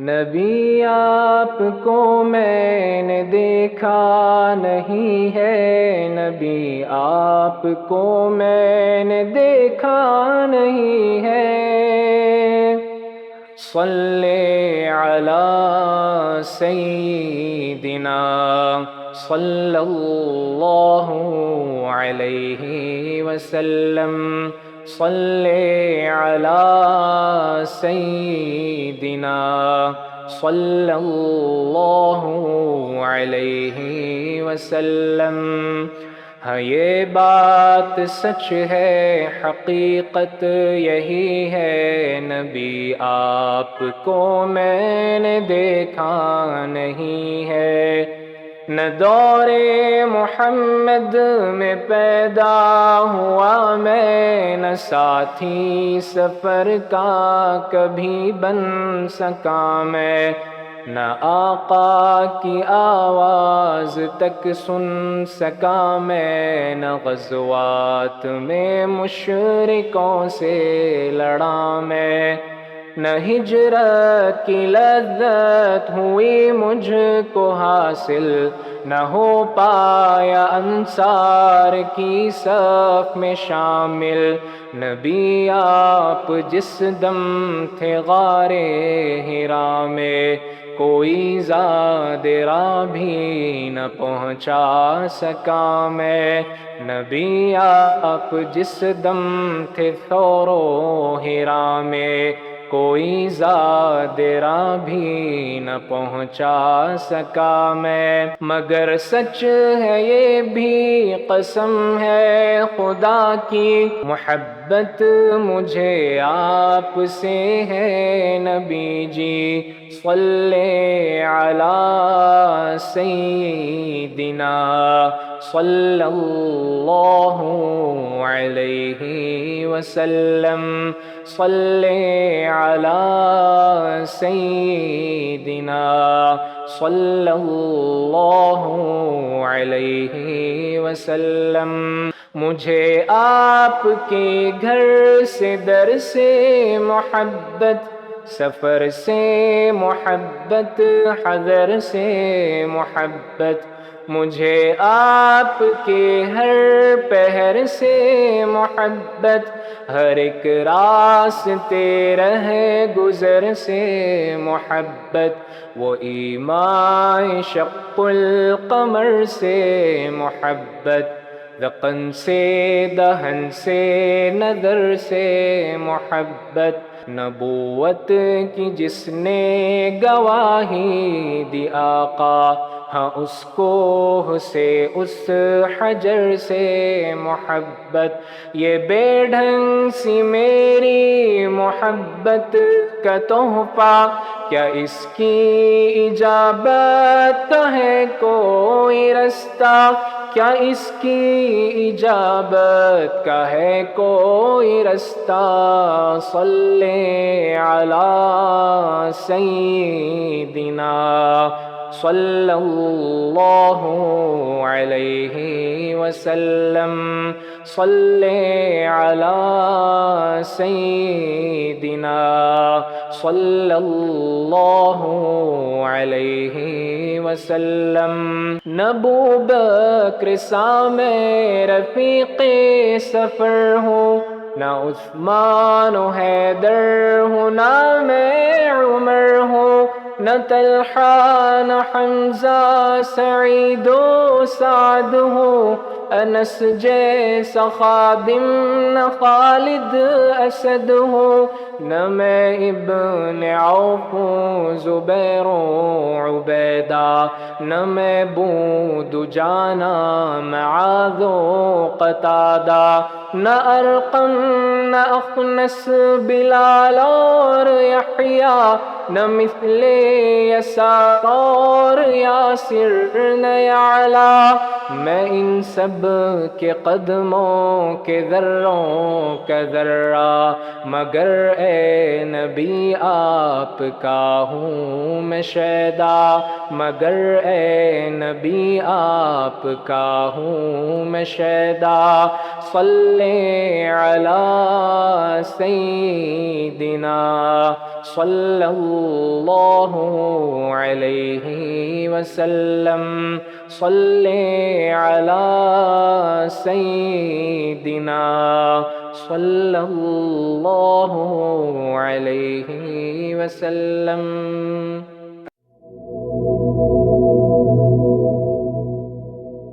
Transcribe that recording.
نبی آپ کو میں نے دیکھا نہیں ہے، نبی آپ کو میں نے دیکھا نہیں ہے۔ صلی علی سیدنا صلی اللہ علیہ وسلم، صلی علی سیدنا صلی اللہ علیہ وسلم۔ ہاں یہ بات سچ ہے، حقیقت یہی ہے، نبی آپ کو میں نے دیکھا نہیں ہے۔ نہ دور محمد میں پیدا ہوا میں، نہ ساتھی سفر کا کبھی بن سکا میں، نہ آقا کی آواز تک سن سکا میں، نہ غزوات میں مشرکوں سے لڑا میں، نہ ہجرت کی لذت ہوئی مجھ کو حاصل، نہ ہو پایا انصار کی صف میں شامل۔ نبی آپ جس دم تھے غار حرا میں، کوئی زاد راہ بھی نہ پہنچا سکا میں۔ نبی آپ جس دم تھے ثور و حرا میں، کوئی زاد راہ بھی نہ پہنچا سکا میں۔ مگر سچ ہے یہ بھی قسم ہے خدا کی، محبت مجھے آپ سے ہے نبی جی۔ صلی علی سیدنا صلی اللہ علیہ وسلم، صلی علی سیدنا صلی اللہ علیہ وسلم۔ مجھے آپ کے گھر سے در سے محبت، سفر سے محبت، حضر سے محبت، مجھے آپ کے ہر پہر سے محبت، ہر ایک راستے رہے گزر سے محبت، وہ ایمان شق القمر سے محبت، ذقن سے دہن سے نظر سے محبت، نبوت کی جس نے گواہی دی آقا، ہاں اس کو سے اس حجر سے محبت، یہ بے ڈھنگ سی میری محبت کا تحفہ، کیا اس کی اجابت کا ہے کوئی رستہ، کیا اس کی اجابت کا ہے کوئی رستہ۔ صلی علی سیدنا صلی اللہ علیہ وسلم، صلی علی سیدنا صلی اللہ علیہ وسلم۔ نہ ابوبکر سا میں رفیق سفر ہوں، نہ عثمان و حیدر ہوں، نہ میں عمر ہوں، نہ طلحہ نہ حمزہ سعید و سعد ہوں، انس جیسا خادم نہ خالد اسد ہوں، نہ میں ابن عوف ہوں زبیر و عبیدہ، نہ میں بود جانا معاذ و قتادہ، نہ ارقم نہ اخنس بلال اور یحییٰ، نہ مثل یسار اور یاسر نہ یعلا، میں ان سب کے قدموں کے ذروں کا ذرہ، مگر اے نبی آپ کا ہوں میں شیدا، مگر اے نبی آپ کا ہوں میں شیدا۔ صلی علی سیدنا سيدنا صلى الله عليه وسلم صل على سيدنا صلى الله عليه وسلم